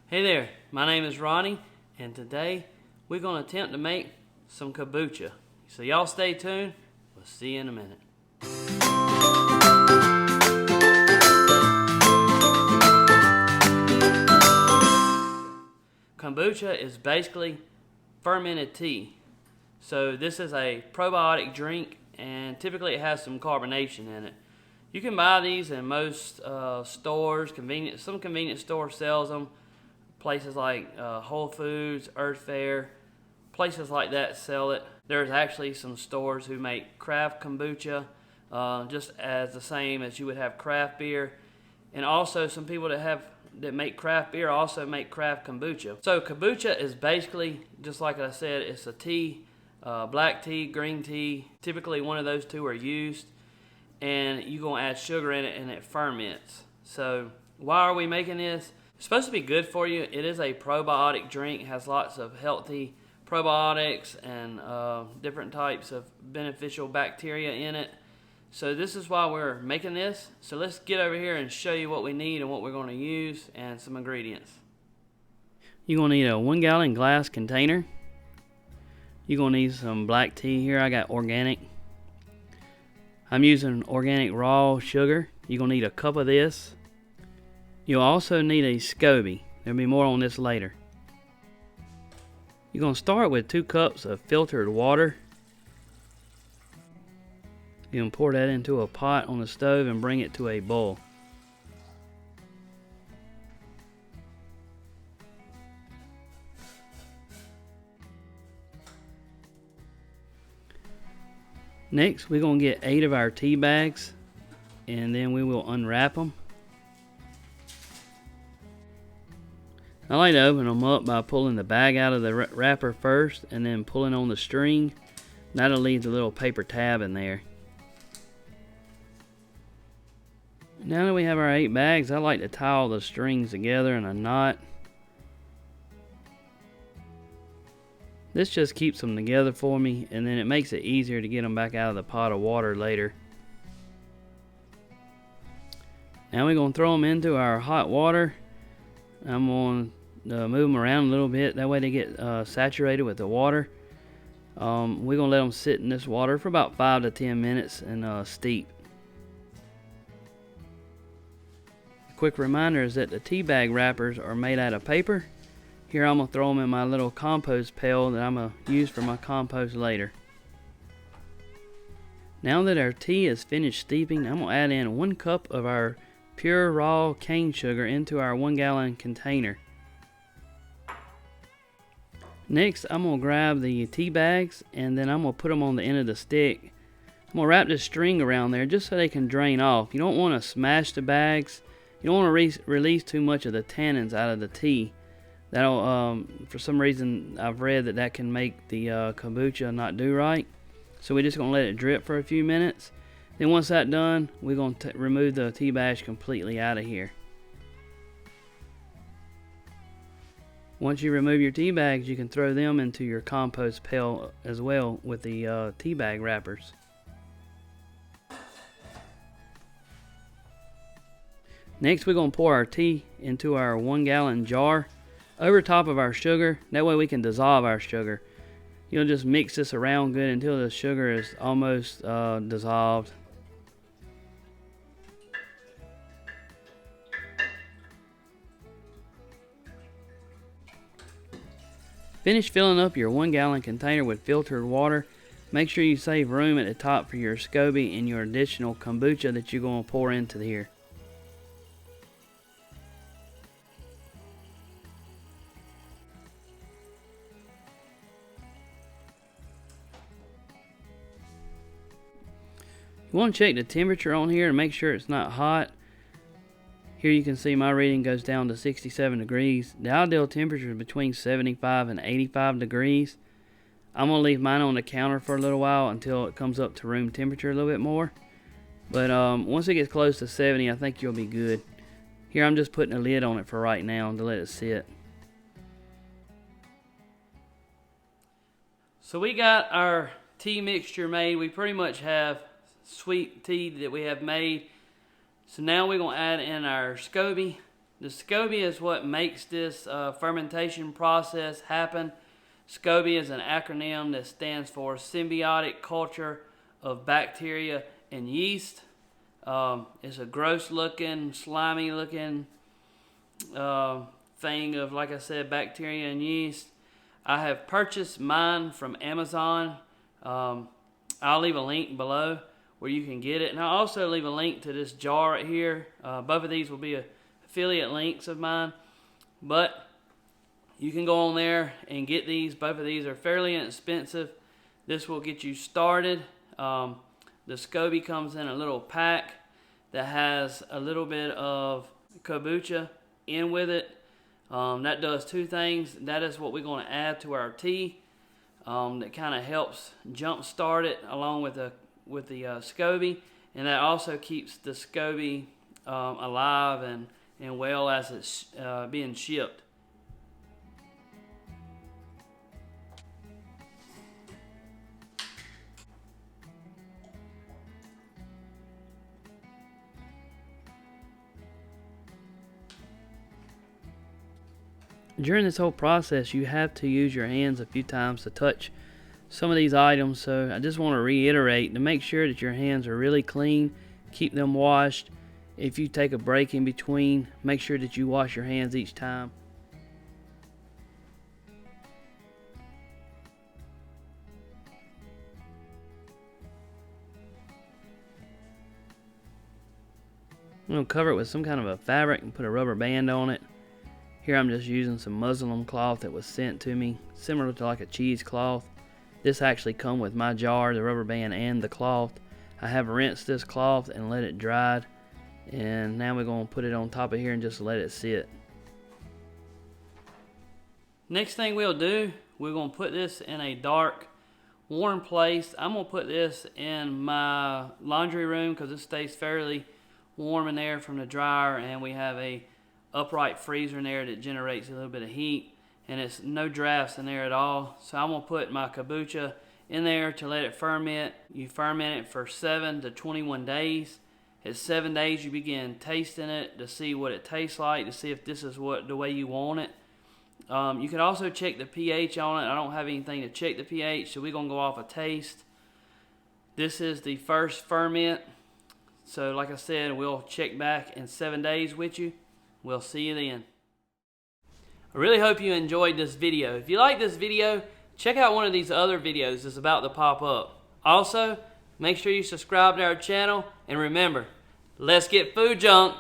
Hey there, my name is Ronnie, and today we're going to attempt to make some kombucha. So y'all stay tuned, we'll see you in a minute. Kombucha is basically fermented tea. So this is a probiotic drink, and typically it has some carbonation in it. You can buy these in most stores. Some convenience stores sells them. Places like Whole Foods, Earth Fare, places like that sell it. There's actually some stores who make craft kombucha, just as the same as you would have craft beer. And also some people that make craft beer also make craft kombucha. So kombucha is basically, just like I said, it's a tea, black tea, green tea. Typically one of those two are used. And you're going to add sugar in it and it ferments. So why are we making this? It's supposed to be good for you. It is a probiotic drink. It has lots of healthy probiotics and different types of beneficial bacteria in it. So this is why we're making this. So let's get over here and show you what we need and what we're going to use and some ingredients. You're going to need a 1 gallon glass container. You're going to need some black tea here. I got organic. I'm using organic raw sugar. You're going to need a cup of this. You'll also need a Scoby. There'll be more on this later. You're going to start with 2 cups of filtered water. You're going to pour that into a pot on the stove and bring it to a boil. Next, we're going to get 8 of our tea bags, and then we will unwrap them. I like to open them up by pulling the bag out of the wrapper first and then pulling on the string. That'll leave the little paper tab in there. Now that we have our 8 bags, I like to tie all the strings together in a knot. This just keeps them together for me, and then it makes it easier to get them back out of the pot of water later. Now we're going to throw them into our hot water. I'm going to move them around a little bit, that way they get saturated with the water. We're going to let them sit in this water for about 5 to 10 minutes and steep. A quick reminder is that the tea bag wrappers are made out of paper. Here I'm going to throw them in my little compost pail that I'm going to use for my compost later. Now that our tea is finished steeping, I'm going to add in 1 cup of our pure raw cane sugar into our 1 gallon container. Next, I'm going to grab the tea bags and then I'm going to put them on the end of the stick. I'm going to wrap this string around there just so they can drain off. You don't want to smash the bags. You don't want to release too much of the tannins out of the tea. That'll, for some reason, I've read that can make the kombucha not do right. So we're just going to let it drip for a few minutes. Then once that's done, we're going to remove the tea bags completely out of here. Once you remove your tea bags, you can throw them into your compost pail as well with the tea bag wrappers. Next, we're going to pour our tea into our 1 gallon jar over top of our sugar. That way we can dissolve our sugar. You'll just mix this around good until the sugar is almost dissolved. Finish filling up your 1 gallon container with filtered water. Make sure you save room at the top for your Scoby and your additional kombucha that you're going to pour into here. You want to check the temperature on here and make sure it's not hot. Here you can see my reading goes down to 67 degrees. The ideal temperature is between 75 and 85 degrees. I'm going to leave mine on the counter for a little while until it comes up to room temperature a little bit more. But once it gets close to 70, I think you'll be good. Here I'm just putting a lid on it for right now to let it sit. So we got our tea mixture made. We pretty much have sweet tea that we have made. So now we're going to add in our Scoby The Scoby is what makes this fermentation process happen. Scoby is an acronym that stands for Symbiotic Culture of Bacteria and Yeast. It's a gross looking, slimy looking thing of, like I said, bacteria and yeast. I have purchased mine from Amazon. I'll leave a link below where you can get it, and I'll also leave a link to this jar right here. Both of these will be affiliate links of mine, but you can go on there and get these. Both of these are fairly inexpensive. This will get you started. The Scoby comes in a little pack that has a little bit of kombucha in with it. That does two things. That is what we're going to add to our tea. That kind of helps jump start it along with the Scoby, and that also keeps the Scoby alive and well as it's being shipped. During this whole process, you have to use your hands a few times to touch some of these items, so I just want to reiterate to make sure that your hands are really clean. Keep them washed. If you take a break in between, make sure that you wash your hands each time. I'm going to cover it with some kind of a fabric and put a rubber band on it. Here I'm just using some muslin cloth that was sent to me, similar to like a cheesecloth. This actually come with my jar, the rubber band and the cloth. I have rinsed this cloth and let it dry, and now we're going to put it on top of here and just let it sit. Next thing we'll do, we're going to put this in a dark, warm place. I'm going to put this in my laundry room because it stays fairly warm in there from the dryer, and we have a upright freezer in there that generates a little bit of heat, and it's no drafts in there at all. So I'm going to put my kombucha in there to let it ferment. You ferment it for 7 to 21 days. At 7 days you begin tasting it to see what it tastes like, to see if this is the way you want it. You can also check the pH on it. I don't have anything to check the pH, so we're going to go off a taste. This is the first ferment. So like I said, we'll check back in 7 days with you. We'll see you then. I really hope you enjoyed this video. If you like this video, check out one of these other videos that's about to pop up. Also, make sure you subscribe to our channel, and remember, let's get food junk.